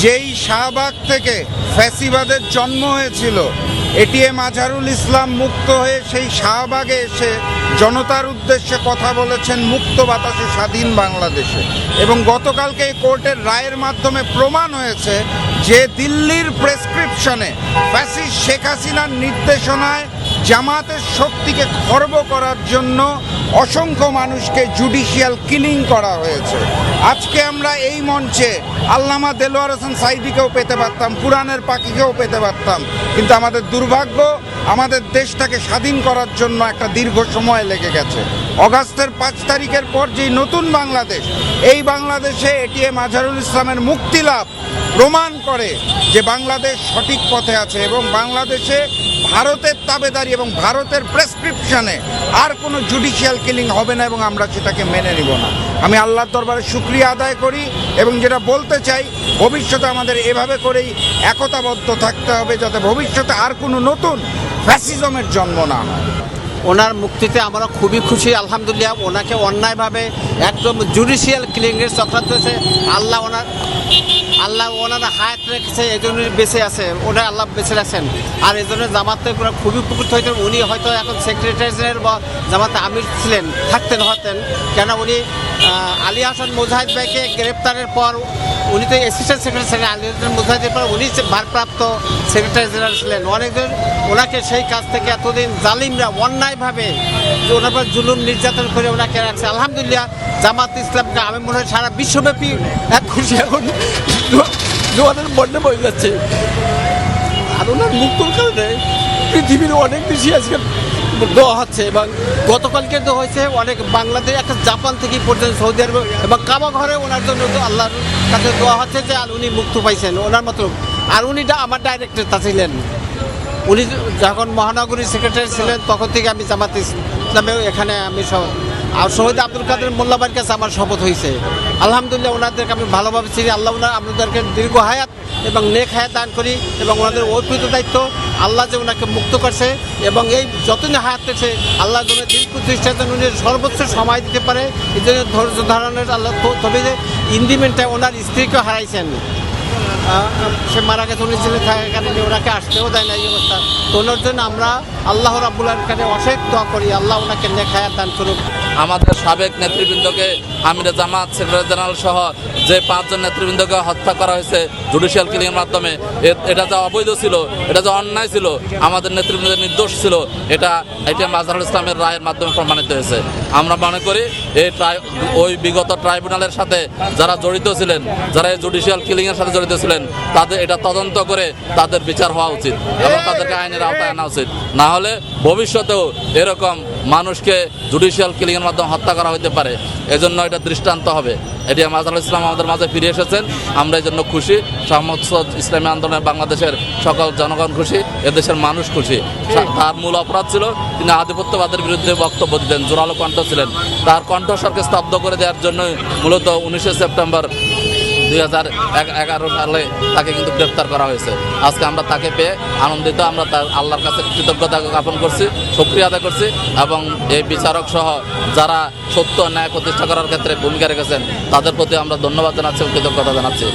যেই শাহবাগ থেকে ফ্যাসিবাদের জন্ম হয়েছিল, এটিএম আজহারুল ইসলাম মুক্ত হয়ে সেই শাহবাগে এসে জনতার উদ্দেশ্যে কথা বলেছেন মুক্ত বাতাসে স্বাধীন বাংলাদেশে। এবং গতকালকে এই কোর্টের রায়ের মাধ্যমে প্রমাণ হয়েছে যে দিল্লির প্রেসক্রিপশনে ফ্যাসিস্ট শেখ হাসিনার নির্দেশনায় জামাতের শক্তিকে খর্ব করার জন্য অসংখ্য মানুষকে জুডিশিয়াল কিলিং করা হয়েছে। আজকে আমরা এই মঞ্চে আল্লামা দেলোয়ার হোসেন সাঈদীকেও পেতে পারতাম, কুরআনের পাখিকেও পেতে পারতাম, কিন্তু আমাদের দুর্ভাগ্য আমাদের দেশটাকে স্বাধীন করার জন্য একটা দীর্ঘ সময় লেগে গেছে। অগাস্টের 5 তারিখের পর যেই নতুন বাংলাদেশ, এই বাংলাদেশে এটিএম আজহারুল ইসলামের মুক্তি লাভ প্রমাণ করে যে বাংলাদেশ সঠিক পথে আছে এবং বাংলাদেশে ভারতের তাবেদারি এবং ভারতের প্রেসক্রিপশনে আর কোনো জুডিশিয়াল কিলিং হবে না এবং আমরা সেটাকে মেনে নিব না। আমি আল্লাহর দরবারে শুকরিয়া আদায় করি এবং যেটা বলতে চাই, ভবিষ্যতে আমাদের এভাবে করেই একতাবদ্ধ থাকতে হবে যাতে ভবিষ্যতে আর কোনো নতুন ফ্যাসিজমের জন্ম না হয়। ওনার মুক্তিতে আমরা খুবই খুশি, আলহামদুলিল্লাহ। ওনাকে অন্যায়ভাবে একদম জুডিশিয়াল কিলিংয়ের চক্রান্ত হয়েছে। আল্লাহ ওনার হায়াত রেখেছে, এই জন্য বেঁচে আছে, ওটা আল্লাহ বেঁচে রাখছেন। আর এই জন্য জামাতে খুবই উপকৃত হইতেন। উনি হয়তো এখন সেক্রেটারি জেনারেল বা জামাতে আমির ছিলেন, হতেন কেন উনি আলী হাসান মুজাহিদ ভাইকে গ্রেপ্তারের পর উনি তো অ্যাসিস্ট্যান্ট সেক্রেটারি ছিলেন, আলী হাসান মুজাহিদের পর উনি ভারপ্রাপ্ত সেক্রেটারি জেনারেল ছিলেন। অনেকজন ওনাকে সেই কাজ থেকে এতদিন জালিমরা অন্যায়ভাবে ওনার পর জুলুম নির্যাতন করে ওনাকে রাখছে। আলহামদুলিল্লাহ জামাত ইসলামকে আমি মনে হয় সারা বিশ্বব্যাপী এক খুশি এখন জোয়ারের বন্যা বয়ে যাচ্ছে। আর ওনার মুক্তর কারণে পৃথিবীর অনেক বেশি আজকে দোয়া হচ্ছে এবং গতকালকে তো হয়েছে অনেক বাংলাদেশ, একটা জাপান থেকে পর্যন্ত সৌদি আরব এবং কাবা ঘরে ওনার জন্য আল্লাহর কাছে দোয়া হচ্ছে যে আর উনি মুক্ত পাইছেন ওনার মতো। আর উনি আমার ডাইরেক্টর তা ছিলেন। উনি যখন মহানগরী সেক্রেটারি ছিলেন তখন থেকে আমি জামাত ইসলামেও এখানে আমি আর শহীদ আব্দুল কাদের মোল্লাবার কাছে আমার শপথ হয়েছে। আলহামদুলিল্লাহ ওনাদেরকে আমি ভালোভাবে চিনি। আল্লাহ আপনাদেরকে দীর্ঘ হায়াত এবং নেক হায়াত দান করি এবং ওনাদের অর্পিত দায়িত্ব আল্লাহ যে ওনাকে মুক্ত করছে এবং এই যতদিন হায়াত পেয়েছে আল্লাহ যেন দিন প্রতিষ্ঠার জন্য উনি সর্বোচ্চ সময় দিতে পারে, এই জন্য ধৈর্য ধারণের আল্লাহ। তবে যে ইন্ডিমেন্টে ওনার স্ত্রীকে হারাইছেন, সে মারা গেছে, উনি জেলে থাকার কারণে ওনাকে আসতেও দেয় না এই অবস্থা। তো ওনার জন্য আমরা আল্লাহ রাব্বুল আলামিনের কাছে অশেষ দোয়া করি, আল্লাহ ওনাকে নেক হায়াত দান করুক। আমাদের সাবেক নেতৃবৃন্দকে, আমিরে জামাত, সেক্রেটারি জেনারেল সহ যে 5 জন নেতৃবৃন্দকে হত্যা করা হয়েছে জুডিশিয়াল কিলিংয়ের মাধ্যমে, এটা যে অবৈধ ছিল, এটা যে অন্যায় ছিল, আমাদের নেতৃবৃন্দের নির্দোষ ছিল, এটা এটিএম আজহারুল ইসলামের রায়ের মাধ্যমে প্রমাণিত হয়েছে। আমরা মনে করি ওই বিগত ট্রাইব্যুনালের সাথে যারা জড়িত ছিলেন, যারা এই জুডিশিয়াল কিলিংয়ের সাথে জড়িত ছিলেন, তাদের এটা তদন্ত করে তাদের বিচার হওয়া উচিত এবং তাদেরকে আইনের আওতায় আনা উচিত। না হলে ভবিষ্যতেও এরকম মানুষকে জুডিশিয়াল কিলিংয়ের মাধ্যমে হত্যা করা হতে পারে। এজন্য এটা দৃষ্টান্ত হবে। এটিএম আজহারুল ইসলাম আমাদের মাঝে ফিরে এসেছেন, আমরা এই জন্য খুশি। সমস্ত ইসলামী আন্দোলনে বাংলাদেশের সকল জনগণ খুশি, এদেশের মানুষ খুশি। তার মূল অপরাধ ছিল তিনি আধিপত্যবাদের বিরুদ্ধে বক্তব্য দিতেন, জোরালো কণ্ঠ ছিলেন। তার কণ্ঠস্বরকে স্তব্ধ করে দেওয়ার জন্যই মূলত 19 সেপ্টেম্বর 2011 সালে তাকে কিন্তু গ্রেপ্তার করা হয়েছে। আজকে আমরা তাকে পেয়ে আনন্দিত, আমরা তার আল্লাহর কাছে কৃতজ্ঞতা জ্ঞাপন করছি, শুকরিয়া আদায় করছি এবং এই বিচারক সহ যারা সত্য ন্যায় প্রতিষ্ঠা করার ক্ষেত্রে ভূমিকা রেখেছেন তাদের প্রতি আমরা ধন্যবাদ জানাচ্ছি, কৃতজ্ঞতা জানাচ্ছি।